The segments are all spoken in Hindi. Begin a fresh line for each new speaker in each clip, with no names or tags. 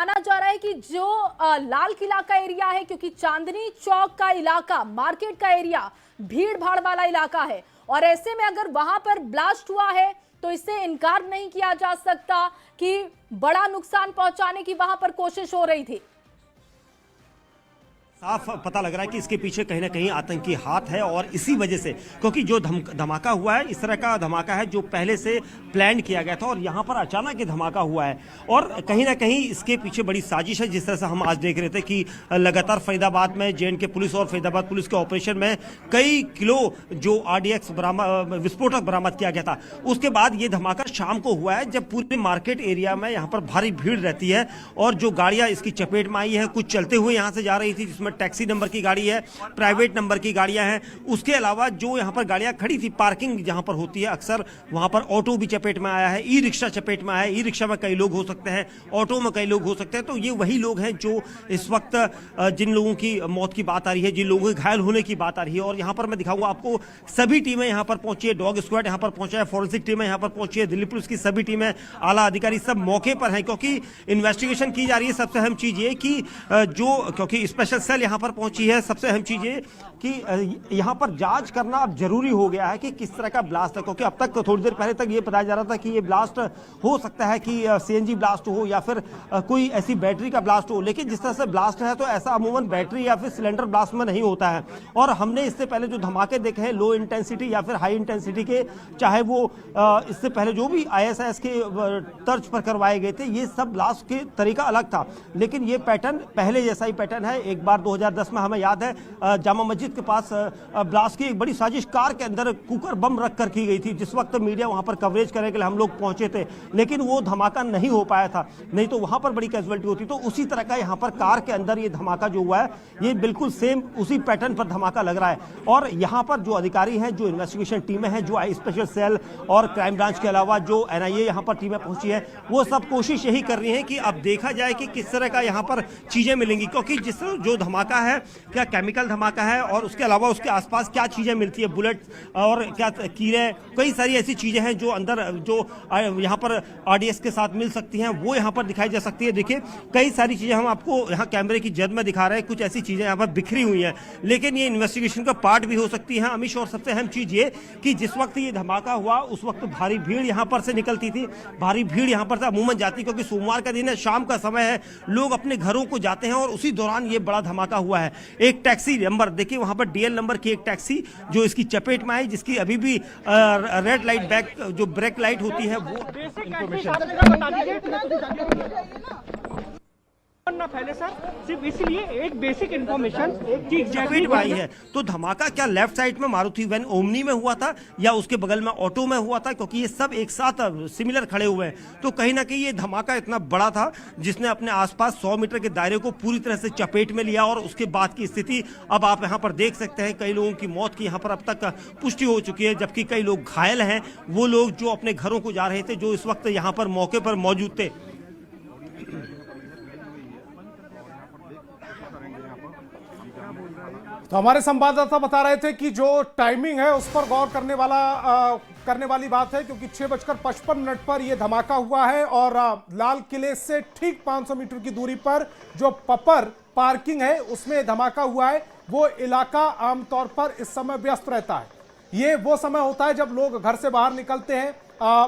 माना जा रहा है कि जो लाल किला का एरिया है, क्योंकि चांदनी चौक का इलाका, मार्केट का एरिया भीड़ भाड़ वाला इलाका है, और ऐसे में अगर वहां पर ब्लास्ट हुआ है तो इससे इनकार नहीं किया जा सकता कि बड़ा नुकसान पहुंचाने की वहां पर कोशिश हो रही थी।
साफ पता लग रहा है कि इसके पीछे कहीं ना कहीं आतंकी हाथ है, और इसी वजह से, क्योंकि जो धमाका हुआ है इस तरह का धमाका है जो पहले से प्लान किया गया था, और यहाँ पर अचानक ये धमाका हुआ है, और कहीं ना कहीं इसके पीछे बड़ी साजिश है। जिस तरह से हम आज देख रहे थे कि लगातार फरीदाबाद में जे.एंड.के पुलिस और फरीदाबाद पुलिस के ऑपरेशन में कई किलो जो RDX विस्फोटक बरामद किया गया था, उसके बाद ये धमाका शाम को हुआ है जब पूरे मार्केट एरिया में यहाँ पर भारी भीड़ रहती है, और जो गाड़ियाँ इसकी चपेट में आई है, कुछ चलते हुए यहाँ से जा रही थी जिसमें टैक्सी नंबर की गाड़ी है, प्राइवेट नंबर की गाड़ियां हैं, उसके अलावा जो यहां पर गाड़ियां खड़ी थी पार्किंग जहां पर होती है अक्सर, वहां पर ऑटो भी चपेट में आया है, ई रिक्शा चपेट में आया है। ई रिक्शा में कई लोग हो सकते हैं, ऑटो में कई लोग हो सकते हैं। तो ये वही लोग हैं जो इस वक्त जिन लोगों की मौत की बात आ रही है, जिन लोगों के घायल होने की बात आ रही है। और यहां पर मैं दिखाऊंगा आपको, सभी टीमें यहां पर पहुंची है, डॉग स्क्वाड यहां पर पहुंचा है, फॉरेंसिक टीमें यहां पर पहुंची है, दिल्ली पुलिस की सभी टीमें, आला अधिकारी सब मौके पर हैं, क्योंकि इन्वेस्टिगेशन की जा रही है। सबसे अहम चीज ये कि क्योंकि स्पेशल सेल यहां पर पहुंची है, सबसे अहम चीज ये कि यहां पर जांच करना अब जरूरी हो गया है कि किस तरह का ब्लास्ट है, क्योंकि अब तक थोड़ी देर पहले तक ये बताया जा रहा था कि ये ब्लास्ट हो सकता है कि CNG ब्लास्ट हो या फिर कोई ऐसी बैटरी का ब्लास्ट हो, लेकिन जिस तरह से ब्लास्ट है तो ऐसा अमूमन बैटरी या फिर सिलेंडर ब्लास्ट में नहीं होता है। और हमने इससे पहले जो धमाके देखे हैं लो इंटेंसिटी या फिर हाई इंटेंसिटी के, चाहे वो इससे पहले जो भी ISIS के तर्ज पर करवाए गए थे, ये सब ब्लास्ट के तरीका अलग था, लेकिन ये पैटर्न पहले जैसा ही पैटर्न है। एक बार 2010 में हमें याद है जामा मस्जिद के पास ब्लास्ट की एक बड़ी साजिश कार के अंदर कुकर बम रखकर की गई थी, जिस वक्त मीडिया वहां पर कवरेज करने के लिए हम लोग पहुंचे थे, लेकिन वो धमाका नहीं हो पाया था, नहीं तो वहां पर बड़ी कैजुअलिटी होती। तो उसी तरह का यहां पर कार के अंदर ये धमाका जो हुआ है, ये बिल्कुल सेम उसी पैटर्न पर धमाका लग रहा है। और यहां पर जो अधिकारी हैं, जो इन्वेस्टिगेशन टीमें हैं, जो स्पेशल सेल और क्राइम ब्रांच के अलावा जो NIA यहां पर टीमें पहुंची है, वो सब कोशिश यही कर रही है कि अब देखा जाए कि किस तरह का यहां पर चीजें मिलेंगी, क्योंकि जिस जो धमाका है क्या केमिकल धमाका है, और उसके अलावा उसके आसपास क्या चीजें मिलती है, बुलेट और क्या कीड़े, कई सारी ऐसी चीजें हैं जो अंदर जो यहाँ पर RDX के साथ मिल सकती हैं, वो यहाँ पर दिखाई जा सकती है। देखिए कई सारी चीजें हम आपको यहाँ कैमरे की जद में दिखा रहे हैं, कुछ ऐसी चीजें यहाँ पर बिखरी हुई हैं, लेकिन ये इन्वेस्टिगेशन का पार्ट भी हो सकती है अमीश। और सबसे अहम चीज ये कि जिस वक्त ये धमाका हुआ उस वक्त भारी भीड़ यहाँ पर से निकलती थी, भारी भीड़ यहाँ पर से अमूमन जाती, क्योंकि सोमवार का दिन है, शाम का समय है, लोग अपने घरों को जाते हैं, और उसी दौरान ये बड़ा धमाका हुआ है। एक टैक्सी नंबर देखिए, वहां पर DL नंबर की एक टैक्सी जो इसकी चपेट में आई, जिसकी अभी भी रेड लाइट बैक जो ब्रेक लाइट होती है वो
ना पहले सर, सिर्फ इसलिए एक बेसिक इन्फॉर्मेशन
चपेट में आई है। तो धमाका क्या लेफ्ट साइड में मारुति वैन ओमनी में हुआ था या उसके बगल में ऑटो में हुआ था, क्योंकि ये सब एक साथ सिमिलर खड़े हुए हैं। तो कहीं ना कहीं ये धमाका इतना बड़ा था जिसने अपने आसपास 100 मीटर के दायरे को पूरी तरह से चपेट में लिया, और उसके बाद की स्थिति अब आप यहाँ पर देख सकते हैं। कई लोगों की मौत की यहाँ पर अब तक पुष्टि हो चुकी है, जबकि कई लोग घायल हैं, वो लोग जो अपने घरों को जा रहे थे, जो इस वक्त यहाँ पर मौके पर मौजूद थे।
तो हमारे संवाददाता बता रहे थे कि जो टाइमिंग है उस पर गौर करने वाली बात है, क्योंकि 6:55 पर यह धमाका हुआ है, और लाल किले से ठीक 500 मीटर की दूरी पर जो पपर पार्किंग है उसमें धमाका हुआ है। वो इलाका आमतौर पर इस समय व्यस्त रहता है। ये वो समय होता है जब लोग घर से बाहर निकलते हैं,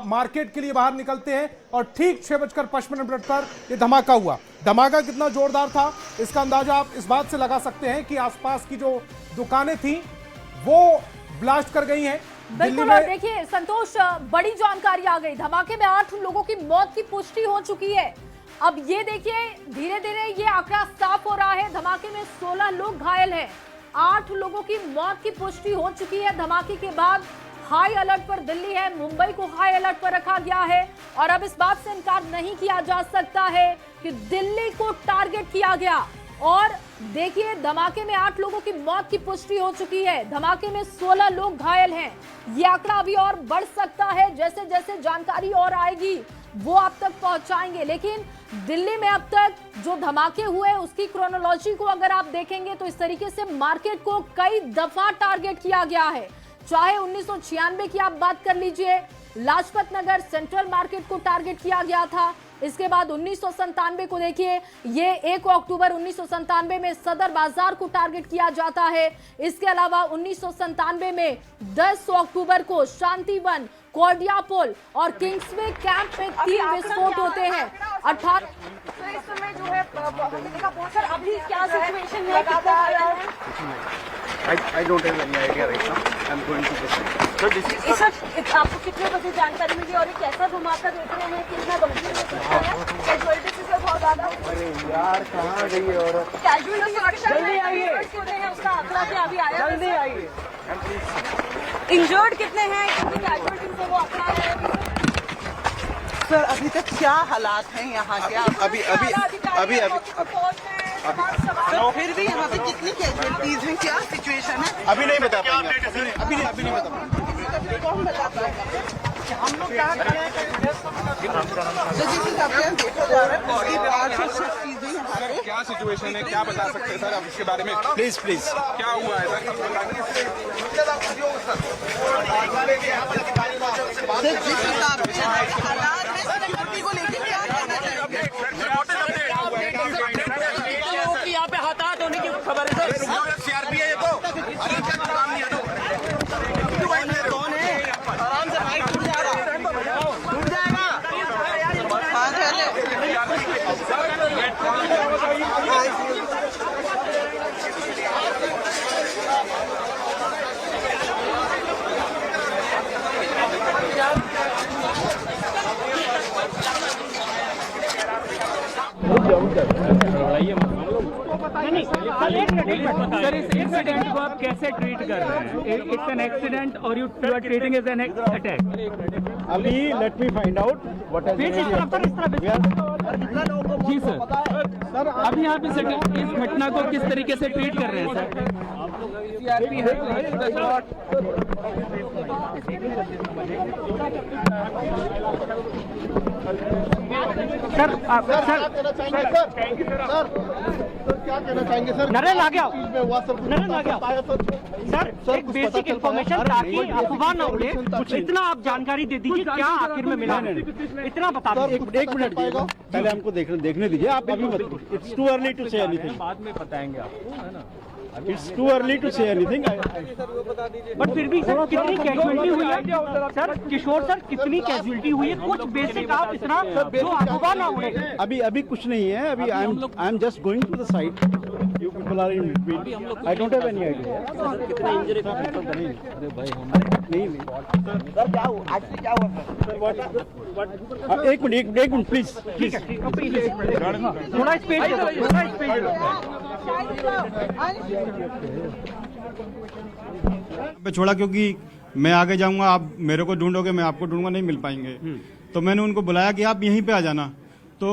मार्केट के लिए बाहर निकलते हैं, और ठीक 6:55 पर यह धमाका हुआ। धमाका कितना जोरदार था इसका अंदाजा आप इस बात से लगा सकते हैं कि आसपास की जो दुकानें थी वो ब्लास्ट कर गई हैं।
बिल्कुल। और देखिए संतोष, बड़ी जानकारी आ गई, धमाके में 8 लोगों की मौत की पुष्टि हो चुकी है। अब ये देखिए धीरे धीरे ये आंकड़ा साफ हो रहा है, धमाके में 16 लोग घायल हैं, 8 लोगों की मौत की पुष्टि हो चुकी है। धमाके के बाद हाई अलर्ट पर दिल्ली है, मुंबई को हाई अलर्ट पर रखा गया है, और अब इस बात से इनकार नहीं किया जा सकता है कि दिल्ली को टारगेट किया गया। और देखिए धमाके में 8 लोगों की मौत की पुष्टि हो चुकी है, धमाके में 16 लोग घायल हैं। ये आंकड़ा अभी और बढ़ सकता है, जैसे जैसे जानकारी और आएगी वो आप तक पहुंचाएंगे। लेकिन दिल्ली में अब तक जो धमाके हुए उसकी क्रोनोलॉजी को अगर आप देखेंगे तो इस तरीके से मार्केट को कई दफा टारगेट किया गया है। चाहे 1996 की आप बात कर लीजिए, लाजपत नगर सेंट्रल मार्केट को टारगेट किया गया था, इसके बाद 1997 को देखिए, ये 1 अक्टूबर 1997 में सदर बाजार को टारगेट किया जाता है। इसके अलावा 1997 में 10 अक्टूबर को शांतिवन, कोर्डियापोल और किंग्सवे कैंप में 3 विस्फोट होते हैं। 18
तो इस समय जो है हमने देखा बहुत सारे अभी क्या सिचुएशन है, कितना आया है?
I don't have any idea right now. I'm going to this. So this is.
इस वक्त आपको कितने बजे जानकारी मिली और ये कैसा धमाका देख रहे हैं, कितना गंभीर हो सकता है? कैजुअलिटी से बहुत ज्यादा।
अरे यार कहाँ गई और?
कैजुअलिटी जल्दी आइए। उसका आंकड़ा क्या अभी आया?
जल्दी आइए।
इंजर्ड कितने हैं, कितनी कैजुअलिटी से वो आंकड़ा है?
सर अभी तक क्या हालात हैं यहाँ के?
अभी
तो फिर भी यहाँ पे कितनी कैजुअलिटीज हैं, क्या सिचुएशन है?
अभी नहीं बता पाएंगे। अभी नहीं बता पाएंगे।
कौन बता पाएगा? हम लोग कहाँ खड़े हैं? तो जिस हिसाब से देखा जा रहा है उसके बाद से सब चीजें यहाँ पे
क्या सिचुएशन है, क्या बता सकते हैं सर आप इसके बारे में?
प्लीज
क्या हुआ है सर?
तो जिस हिसाब से हालात है सिक्योरिटी को लेकर क्या कहना चाहिए?
यहाँ पे हताहत होने की खबर है सर।
सीआरपीएफ को काम नहीं है।
कौन है? आराम से बाइक टूट जा रहा है, टूट जाएगा। हाँ चले।
नहीं सर, एक मिनट सर, इस इंसिडेंट को आप कैसे ट्रीट कर रहे हैं? इट्स एन एक्सीडेंट और you are treating as an attack.
अभी let me find out what
जी सर, अभी आप इस घटना को किस तरीके से ट्रीट कर रहे हैं सर?
क्या कहना चाहेंगे सर?
नरेंद्र आ गया,
हुआ सर,
नरेंद्र आ गया सर, एक बेसिक इन्फॉर्मेशन ताकि अफवाह न उड़े, इतना आप जानकारी दे दीजिए क्या आखिर में मिला, इतना बता दीजिए।
एक मिनट पहले हमको देखने दीजिए। आप अभी मत, it's too early to say anything.
बाद में बताएंगे आपको, है ना?
It's too early to say anything.
But फिर भी सर कितनी कैजुअलिटी हुई है सर? किशोर सर कितनी कैजुअलिटी हुई है? कुछ बेसिक आप इतना जो अफवाह ना उड़े।
अभी कुछ नहीं है। अभी I am just going to the site. You people are in between. I don't have any idea.
कितने इंजरी
अरे भाई नहीं सर, क्या हुआ एक्चुअली, क्या हुआ सर? एक मिनट प्लीज।
ठीक है, थोड़ा स्पेस दे दो, थोड़ा स्पेस दे दो।
पे छोड़ा क्योंकि मैं आगे जाऊंगा, आप मेरे को ढूंढोगे, मैं आपको ढूंढूंगा, नहीं मिल पाएंगे। तो मैंने उनको बुलाया कि आप यहीं पे आ जाना। तो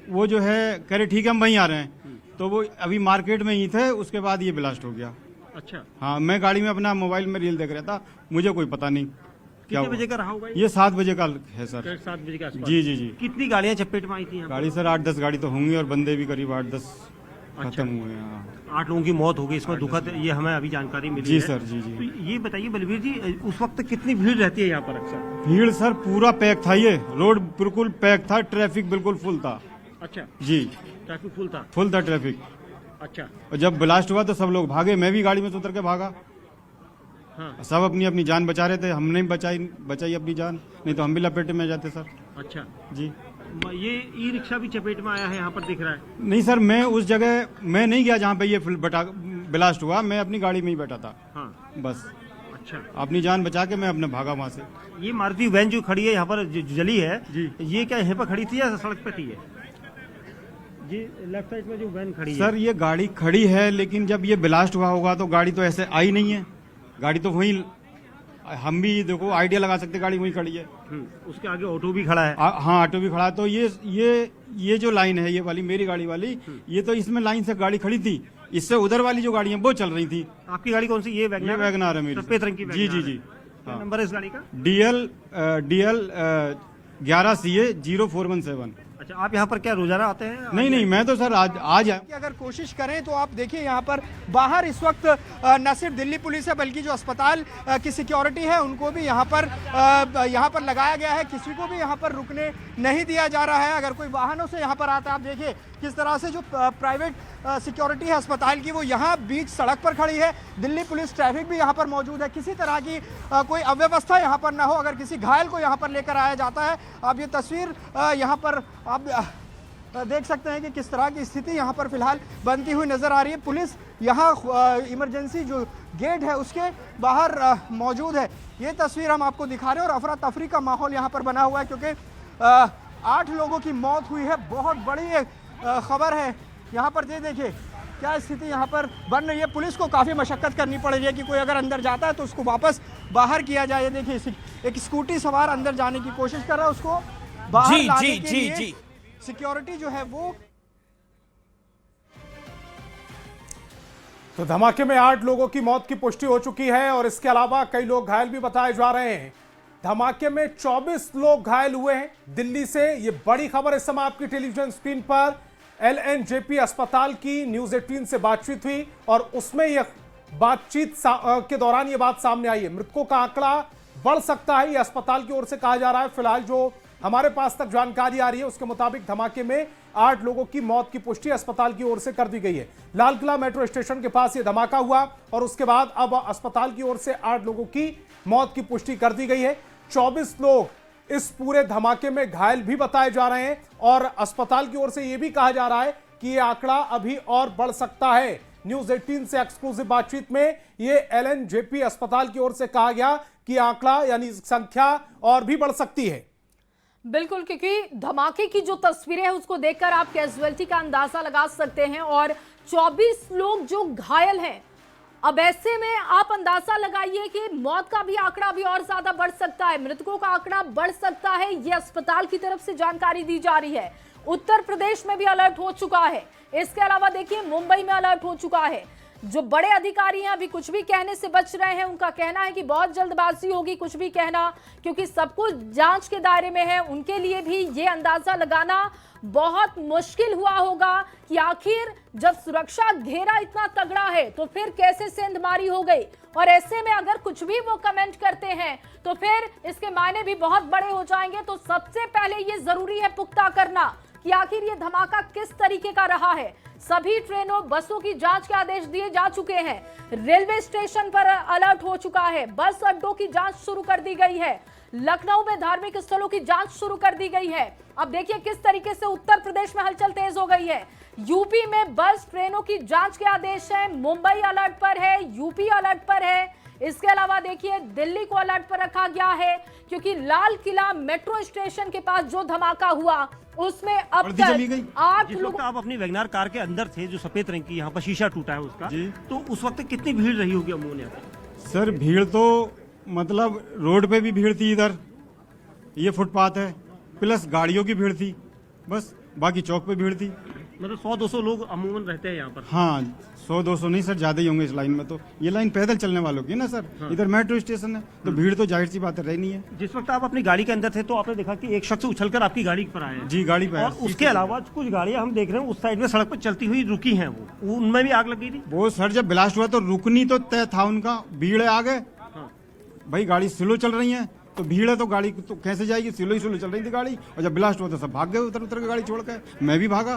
वो जो है कह रहे ठीक है हम वहीं आ रहे हैं। तो वो अभी मार्केट में ही थे, उसके बाद ये ब्लास्ट हो गया।
अच्छा,
हाँ, मैं गाड़ी में अपना मोबाइल में रील देख रहा था, मुझे कोई पता नहीं क्या
कितने बजे
हुआ।
का रहा होगा
ये 7 बजे का है सर।
7 बजे के आसपास।
जी।
कितनी गाड़ियां चपेट में आई थी यहाँ पर?
गाड़ी सर 8-10 गाड़ी तो होंगी और बंदे भी करीब 8-10 खत्म हुए हैं। हाँ।
8 लोगों की मौत हो गई। इसमें दुखद ये हमें अभी जानकारी मिली
जी
है।
सर, जी।
तो ये बताइए बलवीर जी, उस वक्त कितनी भीड़ रहती है यहाँ पर अक्सर?
भीड़ सर पूरा पैक था, ये रोड बिल्कुल पैक था, ट्रैफिक बिल्कुल फुल था।
अच्छा,
जी,
ट्रैफिक फुल था
ट्रैफिक।
अच्छा,
और जब ब्लास्ट हुआ तो सब लोग भागे, मैं भी गाड़ी में से उतर के भागा।
हाँ।
सब अपनी अपनी जान बचा रहे थे, हमने बचाई अपनी जान, नहीं तो हम भी लपेटे में जाते सर।
अच्छा,
जी।
ये ई रिक्शा भी चपेट में आया है यहाँ पर दिख रहा है।
नहीं सर, मैं उस जगह मैं नहीं गया जहाँ पे ये ब्लास्ट हुआ, मैं अपनी गाड़ी में ही बैठा था।
हाँ,
बस
अच्छा,
अपनी जान बचा के मैं अपने भागा वहाँ से।
ये मारुति वैन जो खड़ी है यहाँ पर, जो जली है
जी।
ये क्या यहाँ पर खड़ी थी या सड़क पे थी? ये जी लेफ्ट साइड में जो वैन खड़ी है
सर, ये गाड़ी खड़ी है, लेकिन जब ये ब्लास्ट हुआ होगा तो गाड़ी तो ऐसे आई नहीं है। गाड़ी तो वहीं, हम भी देखो आइडिया लगा सकते, गाड़ी वहीं खड़ी है।
उसके आगे ऑटो भी खड़ा है।
हाँ, ऑटो भी खड़ा है। तो ये जो लाइन है, ये वाली मेरी गाड़ी वाली, ये तो इसमें लाइन से गाड़ी खड़ी थी, इससे उधर वाली जो गाड़ी है वो चल रही थी।
आपकी गाड़ी कौन सी? ये
वैगनार है मेरी,
सफेद रंग की
जी।
क्या नंबर है इस गाड़ी का?
DL 11 CA 0417।
अच्छा, आप यहाँ पर क्या रोजाना आते हैं?
नहीं नहीं, मैं तो सर आज आया।
कि अगर कोशिश करें तो आप देखिए यहाँ पर बाहर इस वक्त न सिर्फ दिल्ली पुलिस है बल्कि जो अस्पताल की सिक्योरिटी है उनको भी यहाँ पर लगाया गया है। किसी को भी यहाँ पर रुकने नहीं दिया जा रहा है। अगर कोई वाहनों से यहाँ पर आता है, आप देखिए किस तरह से जो प्राइवेट सिक्योरिटी है अस्पताल की वो यहाँ बीच सड़क पर खड़ी है। दिल्ली पुलिस ट्रैफिक भी यहाँ पर मौजूद है। किसी तरह की कोई अव्यवस्था यहाँ पर ना हो। अगर किसी घायल को यहाँ पर लेकर आया जाता है, आप ये तस्वीर यहाँ पर आप देख सकते हैं कि किस तरह की स्थिति यहाँ पर फिलहाल बनती हुई नजर आ रही है। पुलिस यहाँ इमरजेंसी जो गेट है उसके बाहर मौजूद है। ये तस्वीर हम आपको दिखा रहे हैं और अफरा तफरी का माहौल यहाँ पर बना हुआ है क्योंकि 8 लोगों की मौत हुई है। बहुत बड़ी खबर है। यहाँ पर देखिए क्या स्थिति यहाँ पर बन रही है। पुलिस को काफ़ी मशक्कत करनी पड़ रही है कि कोई अगर अंदर जाता है तो उसको वापस बाहर किया जाए। देखिए एक स्कूटी सवार अंदर जाने की कोशिश कर रहा है, उसको बाहर लाने के लिए सिक्योरिटी जो है वो।
तो धमाके में 8 लोगों की मौत की पुष्टि हो चुकी है और इसके अलावा कई लोग घायल भी बताए जा रहे हैं। धमाके में 24 लोग घायल हुए हैं। दिल्ली से ये बड़ी खबर इस समय आपकी टेलीविजन स्क्रीन पर। LNJP अस्पताल की न्यूज 18 से बातचीत हुई और उसमें यह बातचीत के दौरान ये बात सामने आई है। मृतकों का आंकड़ा बढ़ सकता है, ये अस्पताल की ओर से कहा जा रहा है। फिलहाल जो हमारे पास तक जानकारी आ रही है उसके मुताबिक धमाके में 8 लोगों की मौत की पुष्टि अस्पताल की ओर से कर दी गई है। लाल किला मेट्रो स्टेशन के पास यह धमाका हुआ और उसके बाद अब अस्पताल की ओर से 8 लोगों की मौत की पुष्टि कर दी गई है। 24 लोग इस पूरे धमाके में घायल भी बताए जा रहे हैं और अस्पताल की ओर से यह भी कहा जा रहा है कि यह आंकड़ा अभी और बढ़ सकता है। न्यूज 18 से एक्सक्लूसिव बातचीत में यह LNJP अस्पताल की ओर से कहा गया कि आंकड़ा यानी संख्या और भी बढ़ सकती है।
बिल्कुल, क्योंकि धमाके की जो तस्वीरें हैं उसको देखकर आप कैजुअलिटी का अंदाजा लगा सकते हैं और 24 लोग जो घायल हैं। अब ऐसे में आप अंदाजा लगाइए कि मौत का भी आंकड़ा भी और ज्यादा बढ़ सकता है, मृतकों का आंकड़ा बढ़ सकता है। ये अस्पताल की तरफ से जानकारी दी जा रही है। उत्तर प्रदेश में भी अलर्ट हो चुका है। इसके अलावा देखिए मुंबई में अलर्ट हो चुका है। जो बड़े अधिकारी हैं अभी कुछ भी कहने से बच रहे हैं। उनका कहना है कि बहुत जल्दबाजी होगी कुछ भी कहना, क्योंकि सब कुछ जांच के दायरे में है। उनके लिए भी ये अंदाजा लगाना बहुत मुश्किल हुआ होगा कि आखिर जब सुरक्षा घेरा इतना तगड़ा है तो फिर कैसे सेंधमारी हो गई। और ऐसे में अगर कुछ भी वो कमेंट करते हैं तो फिर इसके मायने भी बहुत बड़े हो जाएंगे। तो सबसे पहले ये जरूरी है पुख्ता करना कि आखिर ये धमाका किस तरीके का रहा है। सभी ट्रेनों बसों की जांच के आदेश दिए जा चुके हैं। रेलवे स्टेशन पर अलर्ट हो चुका है। बस अड्डों की जांच शुरू कर दी गई है। लखनऊ में धार्मिक स्थलों की जांच शुरू कर दी गई है। अब देखिए किस तरीके से उत्तर प्रदेश में हलचल तेज हो गई है। यूपी में बस ट्रेनों की जांच के आदेश है। मुंबई अलर्ट पर है, यूपी अलर्ट पर है। इसके अलावा देखिए दिल्ली को अलर्ट पर रखा गया है क्योंकि लाल किला मेट्रो स्टेशन के पास जो धमाका हुआ उसमें अब तक 8 लोग।
आप अपनी वैगनार कार के अंदर थे, जो सफेद रंग की यहाँ पर शीशा टूटा है उसका, तो उस वक्त कितनी भीड़ रही होगी अमूल्य?
सर भीड़ तो मतलब रोड पे भी भीड़ थी, इधर ये फुटपाथ है, प्लस गाड़ियों की भीड़ थी, बस बाकी चौक पे भीड़ थी।
मतलब 100-200 लोग अमूमन रहते हैं यहाँ पर?
हाँ 100-200 नहीं सर, ज्यादा ही होंगे इस लाइन में। तो ये लाइन पैदल चलने वालों की है ना सर। हाँ। इधर मेट्रो स्टेशन है तो भीड़ तो जाहिर सी बात है रहनी है।
जिस वक्त आप अपनी गाड़ी के अंदर थे तो आपने देखा कि एक शख्स उछलकर आपकी गाड़ी पर आया।
जी गाड़ी पर।
और उसके अलावा कुछ गाड़ियां हम देख रहे हैं उस साइड में सड़क पर चलती हुई रुकी हैं, वो उनमें भी आग लग गई थी।
वो सर जब ब्लास्ट हुआ तो रुकनी तो तय था उनका, भीड़ है आगे। भाई गाड़ी स्लो चल रही है तो भीड़ है तो गाड़ी तो कैसे जाएगी, स्लो ही स्लो चल रही थी गाड़ी। और जब ब्लास्ट हुआ तो सब भाग गए उतर उतर के गाड़ी छोड़ के, मैं भी भागा।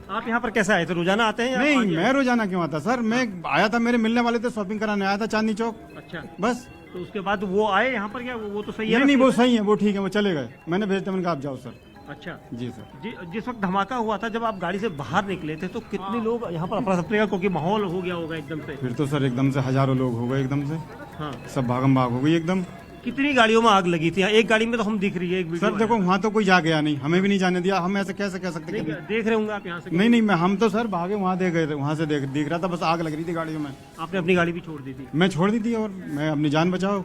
आप यहाँ पर कैसे आए थे? रोजाना आते हैं?
नहीं मैं रोजाना क्यों आता सर, मैं आया था, मेरे मिलने वाले थे, शॉपिंग कराने आया था चांदनी चौक।
अच्छा
बस।
तो उसके बाद वो आए यहाँ पर? क्या वो तो सही है?
नहीं वो सही है, वो ठीक है, वो चले गए, मैंने भेज दिया, मैंने कहा आप जाओ सर।
अच्छा
जी सर।
जिस वक्त धमाका हुआ था जब आप गाड़ी से बाहर निकले थे तो कितने लोग यहाँ पर अफरा तफरी का क्योंकि माहौल हो गया होगा एकदम से?
फिर तो सर एकदम से हजारों लोग हो गए एकदम से। हाँ सब भागम भाग हो गई एकदम।
कितनी गाड़ियों में आग लगी थी? एक गाड़ी में तो हम दिख रही है, एक
सर देखो वहाँ तो कोई जा गया नहीं, हमें भी नहीं जाने दिया, हम ऐसे कैसे कह सकते?
देख रहे होंगे आप यहाँ से?
नहीं मैं हम तो सर भागे वहाँ देख गए थे, वहाँ से दिख रहा था, बस आग लग रही थी गाड़ियों में।
आपने अपनी गाड़ी भी छोड़ दी थी?
मैं छोड़ दी थी और मैं अपनी जान बचाओ।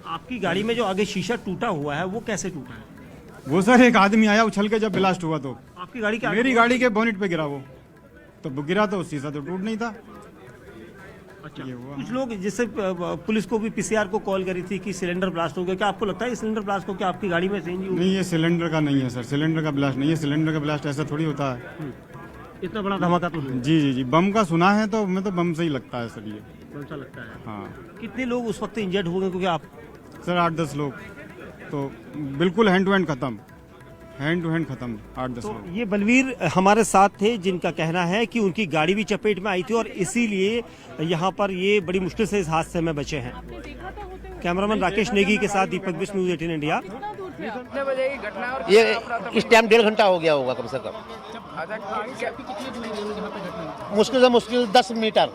आपकी गाड़ी में जो आगे शीशा टूटा हुआ है वो कैसे टूटा है?
वो सर एक आदमी आया उछल के जब ब्लास्ट हुआ तो
आपकी गाड़ी के
मेरी गाड़ी के बोनेट पे गिरा वो, तो गिरा तो शीशा तो टूट नहीं था। ये हुआ।
कुछ लोग जैसे पुलिस को भी पीसीआर को कॉल करी थी कि सिलेंडर ब्लास्ट हो गया, क्या आपको लगता है सिलेंडर ब्लास्ट हो क्या आपकी गाड़ी में सीएनजी
नहीं, ये सिलेंडर का नहीं है सर, सिलेंडर का ब्लास्ट नहीं है, सिलेंडर का ब्लास्ट ऐसा थोड़ी होता है।
इतना बड़ा धमाका तो
जी जी जी, बम का सुना है तो हमें तो बम से ही लगता है सर ये।
ऐसा लगता है।
हाँ,
कितने लोग उस वक्त इंजर्ड हो गए क्योंकि आप
सर 8-10 लोग तो बिल्कुल हैंड टू हैंड खत्म, हैंड टू हैंड खत्म 8-10
तो
लोग।
ये बलवीर हमारे साथ थे जिनका कहना है कि उनकी गाड़ी भी चपेट में आई थी और इसीलिए यहाँ पर ये बड़ी मुश्किल से इस हादसे में बचे हैं। कैमरामैन राकेश नेगी के साथ दीपक बिष्ट, न्यूज़ 18 इंडिया।
ये इस टाइम 1.5 घंटा हो गया होगा कम से कम, मुश्किल से मुश्किल 10 मीटर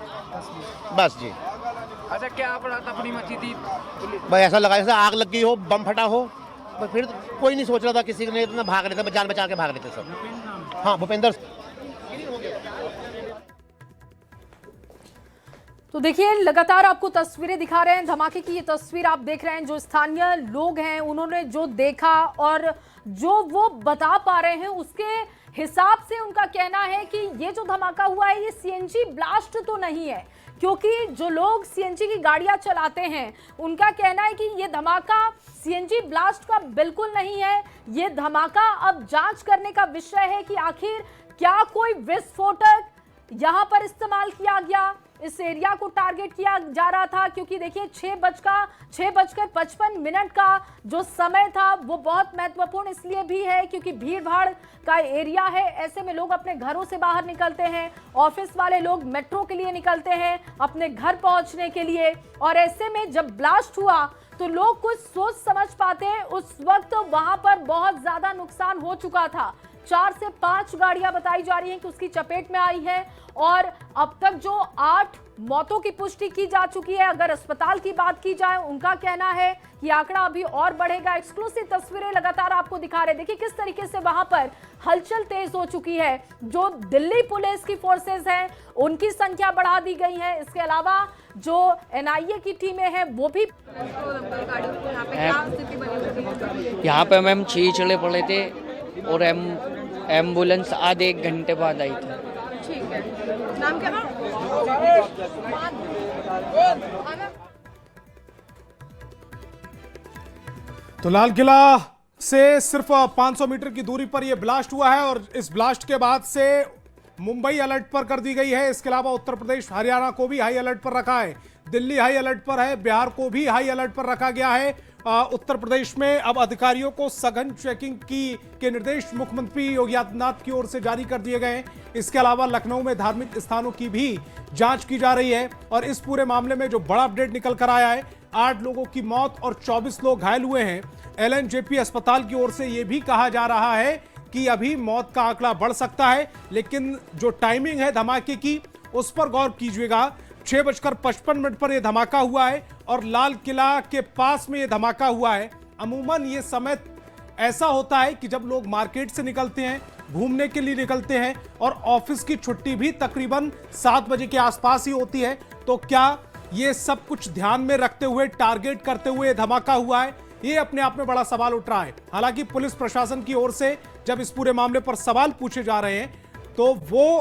बस जी।
अच्छा, क्या अपनी मची थी?
भाई ऐसा लगा जैसे आग लग गई हो, बम फटा हो, पर फिर कोई नहीं सोच रहा था, किसी ने इतना भाग रहे थे, जान बचा के भाग रहे थे सब। हाँ, भूपेंद्र।
तो देखिए लगातार आपको तस्वीरें दिखा रहे हैं धमाके की। ये तस्वीर आप देख रहे हैं, जो स्थानीय लोग हैं उन्होंने जो देखा और जो वो बता पा रहे हैं उसके हिसाब से उनका कहना है कि ये जो धमाका हुआ है ये सीएनजी ब्लास्ट तो नहीं है, क्योंकि जो लोग सीएनजी की गाड़ियां चलाते हैं उनका कहना है कि ये धमाका सीएनजी ब्लास्ट का बिल्कुल नहीं है। ये धमाका अब जांच करने का विषय है कि आखिर क्या कोई विस्फोटक यहां पर इस्तेमाल किया गया, इस एरिया को टारगेट किया जा रहा था, क्योंकि देखिए 6:55 का जो समय था वो बहुत महत्वपूर्ण इसलिए भी है क्योंकि भीड़ भाड़ का एरिया है। ऐसे में लोग अपने घरों से बाहर निकलते हैं, ऑफिस वाले लोग मेट्रो के लिए निकलते हैं अपने घर पहुंचने के लिए, और ऐसे में जब ब्लास्ट हुआ तो लोग कुछ सोच समझ पाते हैं। उस वक्त वहां पर बहुत ज्यादा नुकसान हो चुका था। 4 से 5 गाड़ियां बताई जा रही हैं कि उसकी चपेट में आई है और अब तक जो 8 मौतों की पुष्टि की जा चुकी है। अगर अस्पताल की बात की जाए उनका कहना है कि आंकड़ा अभी और बढ़ेगा। एक्सक्लूसिव तस्वीरें लगातार आपको दिखा रहे हैं। देखिए किस तरीके से वहां पर हलचल तेज हो चुकी है। जो दिल्ली पुलिस की फोर्सेस हैं उनकी संख्या बढ़ा दी गई है। इसके अलावा जो एनआईए की टीमें हैं वो भी
यहाँ पे मैम 6 चले पड़े थे और एम्बुलेंस आधे 1 घंटे बाद आई थी।
ठीक है, नाम क्या है?
तो लाल किला से सिर्फ 500 मीटर की दूरी पर यह ब्लास्ट हुआ है और इस ब्लास्ट के बाद से मुंबई अलर्ट पर कर दी गई है। इसके अलावा उत्तर प्रदेश, हरियाणा को भी हाई अलर्ट पर रखा है, दिल्ली हाई अलर्ट पर है, बिहार को भी हाई अलर्ट पर रखा गया है। उत्तर प्रदेश में अब अधिकारियों को सघन चेकिंग के निर्देश मुख्यमंत्री योगी आदित्यनाथ की ओर से जारी कर दिए गए हैं। इसके अलावा लखनऊ में धार्मिक स्थानों की भी जांच की जा रही है और इस पूरे मामले में जो बड़ा अपडेट निकल कर आया है, 8 लोगों की मौत और 24 लोग घायल हुए हैं। एलएनजेपी अस्पताल की ओर से यह भी कहा जा रहा है कि अभी मौत का आंकड़ा बढ़ सकता है, लेकिन जो टाइमिंग है धमाके की उस पर गौर कीजिएगा। 6:55 पर यह धमाका हुआ है और लाल किला के पास में यह धमाका हुआ है। अमूमन ये समय ऐसा होता है कि जब लोग मार्केट से निकलते हैं, घूमने के लिए निकलते हैं और ऑफिस की छुट्टी भी तकरीबन 7 बजे के आसपास ही होती है। तो क्या ये सब कुछ ध्यान में रखते हुए, टारगेट करते हुए धमाका हुआ है? ये अपने आप में बड़ा सवाल उठ रहा है। हालांकि पुलिस प्रशासन की ओर से जब इस पूरे मामले पर सवाल पूछे जा रहे हैं तो वो